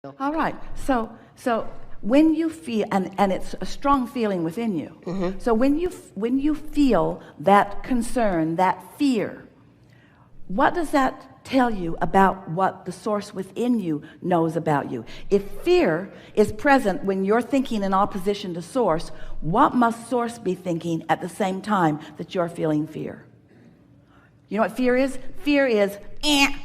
All right. So when you feel, and it's a strong feeling within you. Mm-hmm. So when you feel that concern, that fear, what does that tell you about what the source within you knows about you? If fear is present when you're thinking in opposition to source, what must source be thinking at the same time that you're feeling fear? You know what fear is? Fear is,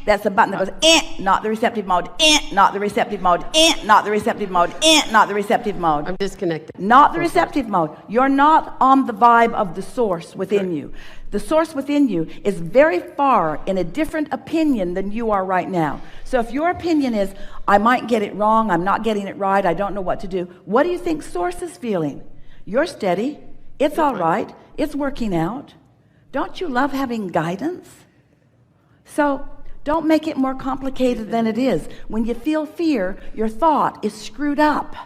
that's the button that goes, not the receptive mode, not the receptive mode, not the receptive mode, not the receptive mode. I'm disconnected. Not the receptive mode. You're not on the vibe of the source within you. The source within you is very far in a different opinion than you are right now. So if your opinion is, I might get it wrong, I'm not getting it right, I don't know what to do, what do you think source is feeling? You're steady. It's all right. It's working out. Don't you love having guidance? So don't make it more complicated than it is. When you feel fear, your thought is screwed up.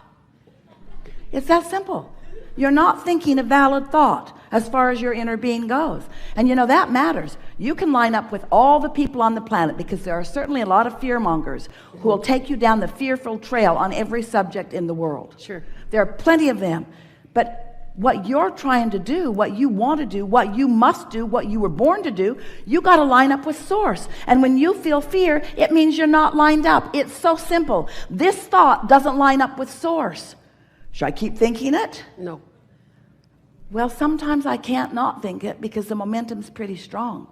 It's that simple. You're not thinking a valid thought as far as your inner being goes. And you know, that matters. You can line up with all the people on the planet, because there are certainly a lot of fearmongers who will take you down the fearful trail on every subject in the world. Sure. There are plenty of them. But what you're trying to do, what you want to do, what you must do, what you were born to do, you got to line up with source. And when you feel fear, it means you're not lined up. It's so simple. This thought doesn't line up with source. Should I keep thinking it? No. Well, sometimes I can't not think it because the momentum's pretty strong.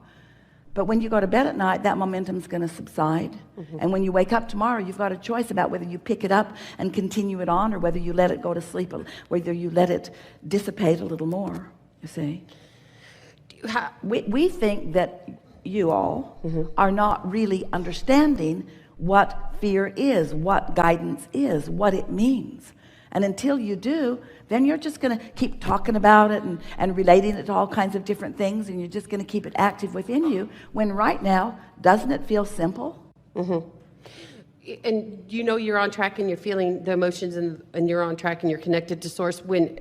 But when you go to bed at night, that momentum's going to subside. Mm-hmm. And when you wake up tomorrow, you've got a choice about whether you pick it up and continue it on, or whether you let it go to sleep, or whether you let it dissipate a little more, you see. We think that you all are not really understanding what fear is, what guidance is, what it means. And until you do, then you're just going to keep talking about it and relating it to all kinds of different things, and you're just going to keep it active within you, when right now, doesn't it feel simple? Mm-hmm. And you know you're on track, and you're feeling the emotions, and you're on track, and you're connected to source. When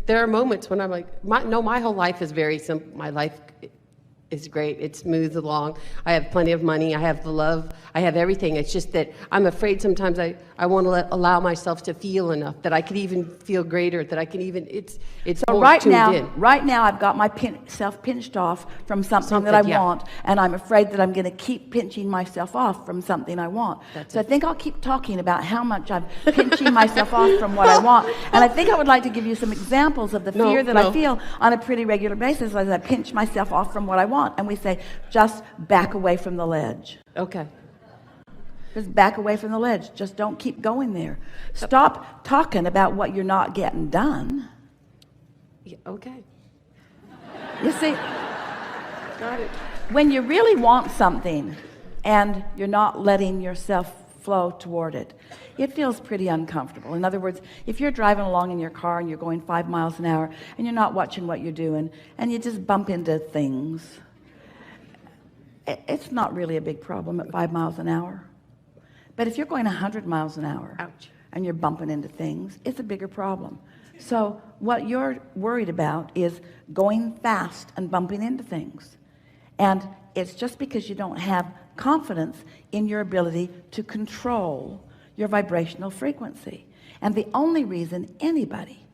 there are moments when I'm like, my whole life is very simple. My life is great. It moves along. I have plenty of money. I have the love. I have everything. It's just that I'm afraid sometimes I want to allow myself to feel enough that I could even feel greater, that I can even, it's so right now I've got myself pinched off from something that I want, and I'm afraid that I'm going to keep pinching myself off from something I want. I think I'll keep talking about how much I'm pinching myself off from what I want. And I think I would like to give you some examples of the fear that I feel on a pretty regular basis as I pinch myself off from what I want. And we say, just back away from the ledge. Okay. Just back away from the ledge. Just don't keep going there. Stop talking about what you're not getting done. Yeah, okay. You see, got it. When you really want something and you're not letting yourself flow toward it, it feels pretty uncomfortable. In other words, if you're driving along in your car and you're going 5 miles an hour and you're not watching what you're doing, and you just bump into things, it's not really a big problem at 5 miles an hour. But if you're going 100 miles an hour, ouch, and you're bumping into things, it's a bigger problem. So what you're worried about is going fast and bumping into things. And it's just because you don't have confidence in your ability to control your vibrational frequency. And the only reason anybody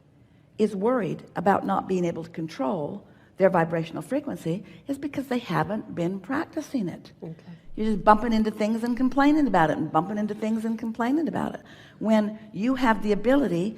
is worried about not being able to control their vibrational frequency is because they haven't been practicing it. Okay. You're just bumping into things and complaining about it, and bumping into things and complaining about it. When you have the ability,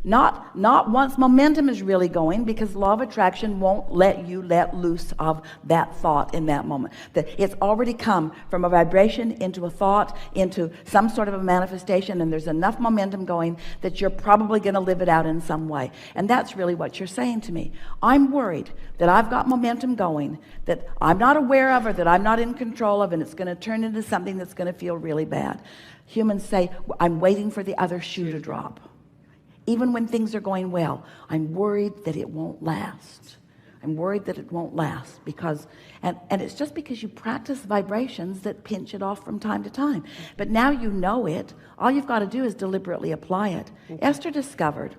not once momentum is really going, because law of attraction won't let you let loose of that thought in that moment. That it's already come from a vibration into a thought, into some sort of a manifestation, and there's enough momentum going that you're probably going to live it out in some way. And that's really what you're saying to me. I'm worried that I've got momentum going that I'm not aware of, or that I'm not in control of, and it's going to turn into something that's going to feel really bad. Humans say, I'm waiting for the other shoe to drop. Even when things are going well, I'm worried that it won't last. I'm worried that it won't last because, and it's just because you practice vibrations that pinch it off from time to time. But now you know it. All you've got to do is deliberately apply it. Okay. Esther discovered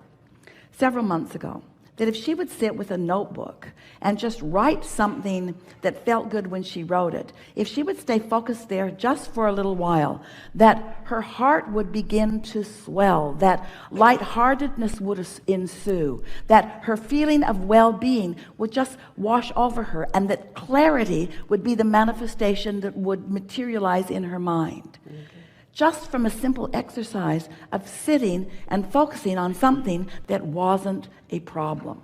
several months ago that if she would sit with a notebook and just write something that felt good when she wrote it, if she would stay focused there just for a little while, that her heart would begin to swell, that lightheartedness would ensue, that her feeling of well-being would just wash over her, and that clarity would be the manifestation that would materialize in her mind. Just from a simple exercise of sitting and focusing on something that wasn't a problem.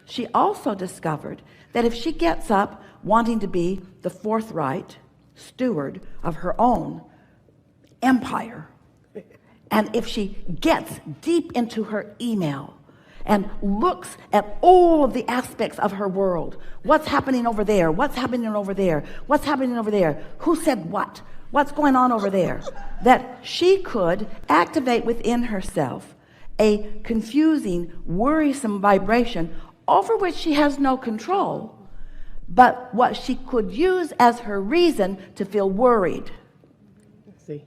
She also discovered that if she gets up wanting to be the forthright steward of her own empire, and if she gets deep into her email and looks at all of the aspects of her world, what's happening over there, what's happening over there, what's happening over there, who said what, what's going on over there, that she could activate within herself a confusing, worrisome vibration over which she has no control, but what she could use as her reason to feel worried. See.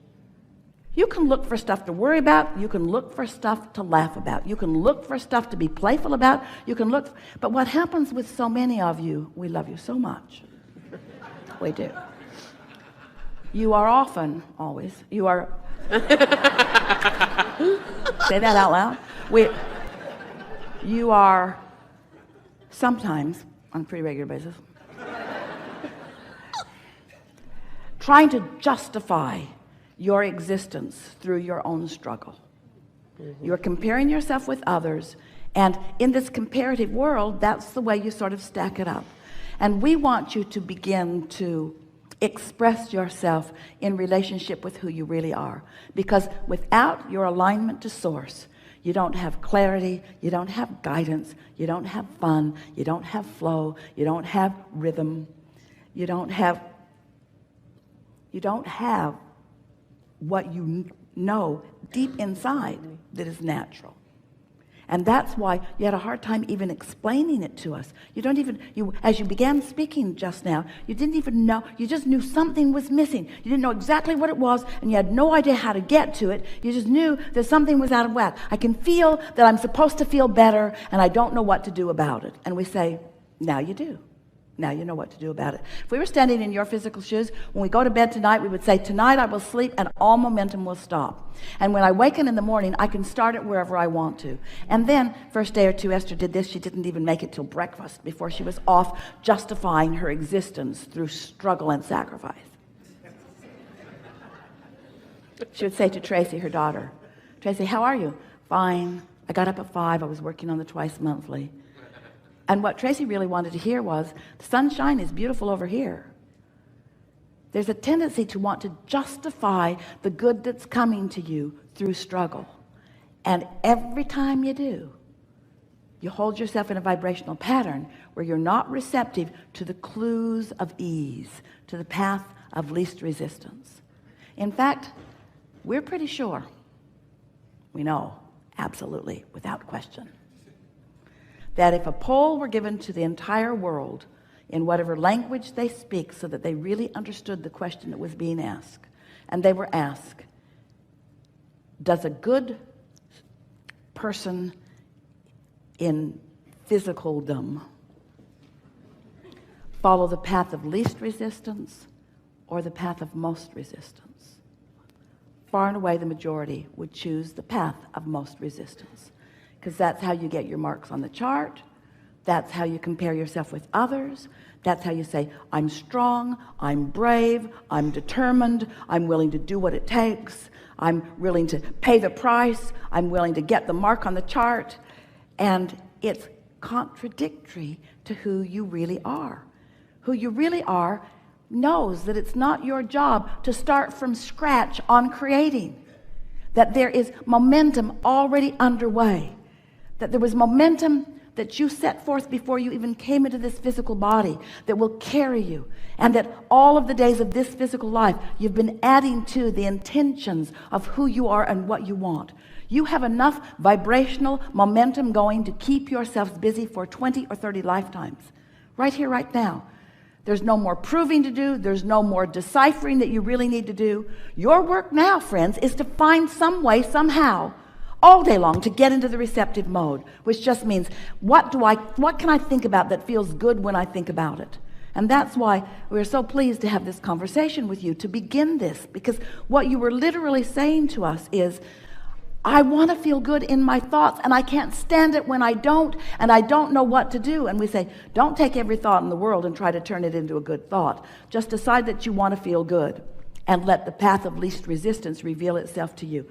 You can look for stuff to worry about. You can look for stuff to laugh about. You can look for stuff to be playful about. You can look, but what happens with so many of you, we love you so much. We do. You are often, always, you are, say that out loud. You are sometimes, on a pretty regular basis, trying to justify your existence through your own struggle. You're comparing yourself with others, and in this comparative world, that's the way you sort of stack it up. And we want you to begin to express yourself in relationship with who you really are, because without your alignment to source, you don't have clarity, you don't have guidance, you don't have fun, you don't have flow, you don't have rhythm, you don't have what you know deep inside that is natural. And that's why you had a hard time even explaining it to us. As you began speaking just now, you didn't even know, you just knew something was missing. You didn't know exactly what it was, and you had no idea how to get to it. You just knew that something was out of whack. I can feel that I'm supposed to feel better, and I don't know what to do about it. And we say, now you do. Now you know what to do about it. If we were standing in your physical shoes, when we go to bed tonight, we would say, tonight I will sleep and all momentum will stop. And when I waken in the morning, I can start it wherever I want to. And then, first day or two, Esther did this. She didn't even make it till breakfast before she was off justifying her existence through struggle and sacrifice. She would say to Tracy, her daughter, Tracy, how are you? Fine. I got up at 5. I was working on the twice monthly. And what Tracy really wanted to hear was, the sunshine is beautiful over here. There's a tendency to want to justify the good that's coming to you through struggle. And every time you do, you hold yourself in a vibrational pattern where you're not receptive to the clues of ease, to the path of least resistance. In fact, we're pretty sure, we know, absolutely, without question, that if a poll were given to the entire world in whatever language they speak so that they really understood the question that was being asked, and they were asked, does a good person in physicaldom follow the path of least resistance or the path of most resistance? Far and away the majority would choose the path of most resistance, because that's how you get your marks on the chart. That's how you compare yourself with others. That's how you say, I'm strong, I'm brave, I'm determined, I'm willing to do what it takes, I'm willing to pay the price, I'm willing to get the mark on the chart. And it's contradictory to who you really are. Who you really are knows that it's not your job to start from scratch on creating, that there is momentum already underway, that there was momentum that you set forth before you even came into this physical body that will carry you, and that all of the days of this physical life you've been adding to the intentions of who you are and what you want. You have enough vibrational momentum going to keep yourselves busy for 20 or 30 lifetimes, right here, right now. There's no more proving to do. There's no more deciphering that you really need to do. Your work now, friends, is to find some way, somehow, all day long to get into the receptive mode, which just means what can I think about that feels good when I think about it? And that's why we're so pleased to have this conversation with you to begin this, because what you were literally saying to us is, I want to feel good in my thoughts, and I can't stand it when I don't, and I don't know what to do. And we say, don't take every thought in the world and try to turn it into a good thought. Just decide that you want to feel good, and let the path of least resistance reveal itself to you.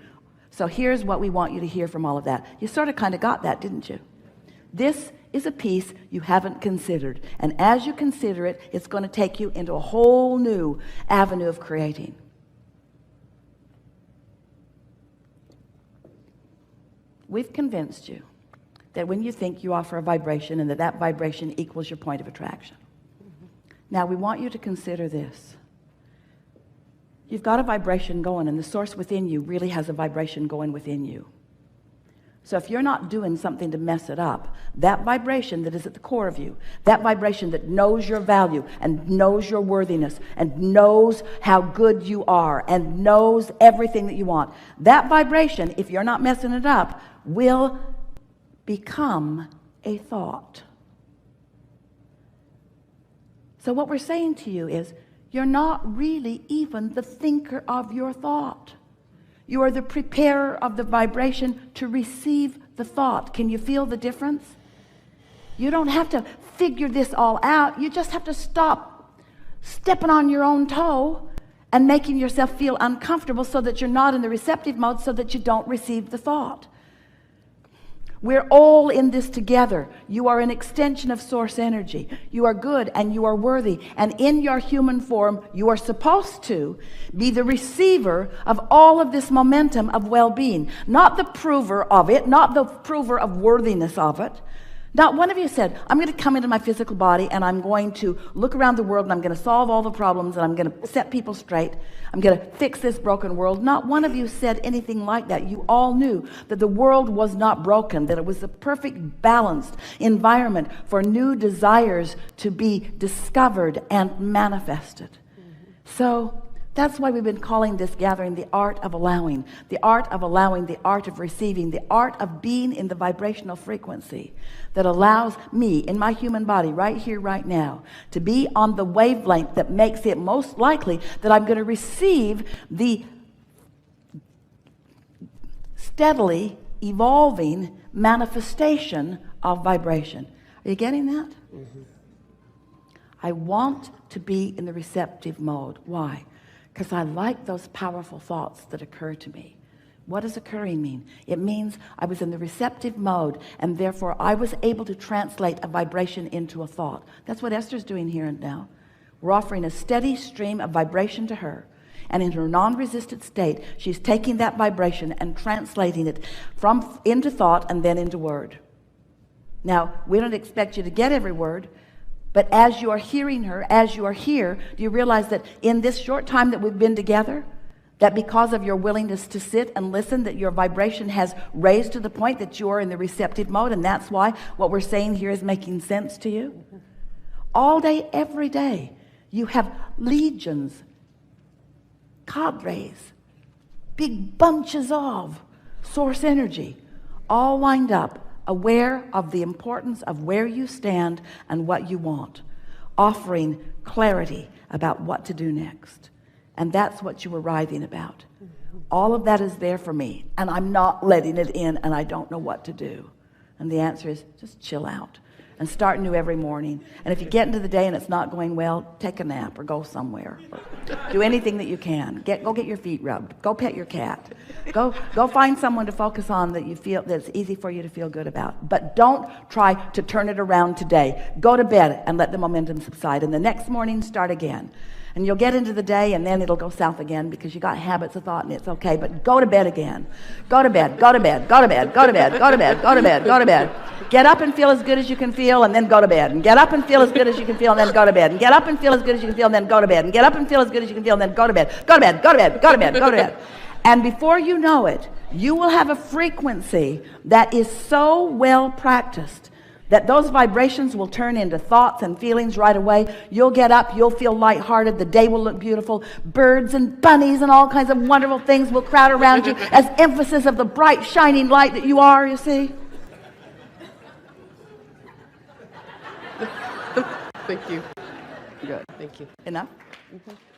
So here's what we want you to hear from all of that. You sort of kind of got that, didn't you? This is a piece you haven't considered. And as you consider it, it's going to take you into a whole new avenue of creating. We've convinced you that when you think, you offer a vibration, and that vibration equals your point of attraction. Now we want you to consider this. You've got a vibration going, and the source within you really has a vibration going within you. So if you're not doing something to mess it up, that vibration that is at the core of you, that vibration that knows your value and knows your worthiness and knows how good you are and knows everything that you want, that vibration, if you're not messing it up, will become a thought. So what we're saying to you is, you're not really even the thinker of your thought. You are the preparer of the vibration to receive the thought. Can you feel the difference? You don't have to figure this all out. You just have to stop stepping on your own toe and making yourself feel uncomfortable so that you're not in the receptive mode, so that you don't receive the thought. We're all in this together. You are an extension of source energy. You are good and you are worthy. And in your human form, you are supposed to be the receiver of all of this momentum of well-being. Not the prover of it, not the prover of worthiness of it. Not one of you said, I'm going to come into my physical body and I'm going to look around the world and I'm going to solve all the problems and I'm going to set people straight. I'm going to fix this broken world. Not one of you said anything like that. You all knew that the world was not broken, that it was the perfect balanced environment for new desires to be discovered and manifested. So that's why we've been calling this gathering the art of allowing, the art of allowing, the art of receiving, the art of being in the vibrational frequency that allows me in my human body right here, right now, to be on the wavelength that makes it most likely that I'm going to receive the steadily evolving manifestation of vibration. Are you getting that? Mm-hmm. I want to be in the receptive mode. Why? Because I like those powerful thoughts that occur to me. What does occurring mean? It means I was in the receptive mode, and therefore I was able to translate a vibration into a thought. That's what Esther's doing here and now. We're offering a steady stream of vibration to her, and in her non-resistant state, she's taking that vibration and translating it into thought and then into word. Now, we don't expect you to get every word, but as you are hearing her, as you are here, do you realize that in this short time that we've been together, that because of your willingness to sit and listen, that your vibration has raised to the point that you are in the receptive mode, and that's why what we're saying here is making sense to you? All day, every day, you have legions, cadres, big bunches of source energy, all lined up, aware of the importance of where you stand and what you want, offering clarity about what to do next. And that's what you were writhing about. All of that is there for me, and I'm not letting it in, and I don't know what to do. And the answer is just chill out and start new every morning. And if you get into the day and it's not going well, take a nap or go somewhere. Or do anything that you can. Go get your feet rubbed. Go pet your cat. Go find someone to focus on that you feel that's easy for you to feel good about. But don't try to turn it around today. Go to bed and let the momentum subside. And the next morning, start again. And you'll get into the day and then it'll go south again because you got habits of thought and it's okay. But go to bed again. Go to bed, go to bed, go to bed, go to bed, go to bed, go to bed, go to bed. Get up and feel as good as you can feel and then go to bed. And get up and feel as good as you can feel and then go to bed. And get up and feel as good as you can feel and then go to bed. And get up and feel as good as you can feel and then go to bed. Go to bed, go to bed, go to bed, go to bed. And before you know it, you will have a frequency that is so well practiced that those vibrations will turn into thoughts and feelings right away. You'll get up, you'll feel lighthearted, the day will look beautiful. Birds and bunnies and all kinds of wonderful things will crowd around you as emphasis of the bright, shining light that you are, you see. Thank you. Good. Thank you. Enough? Mhm.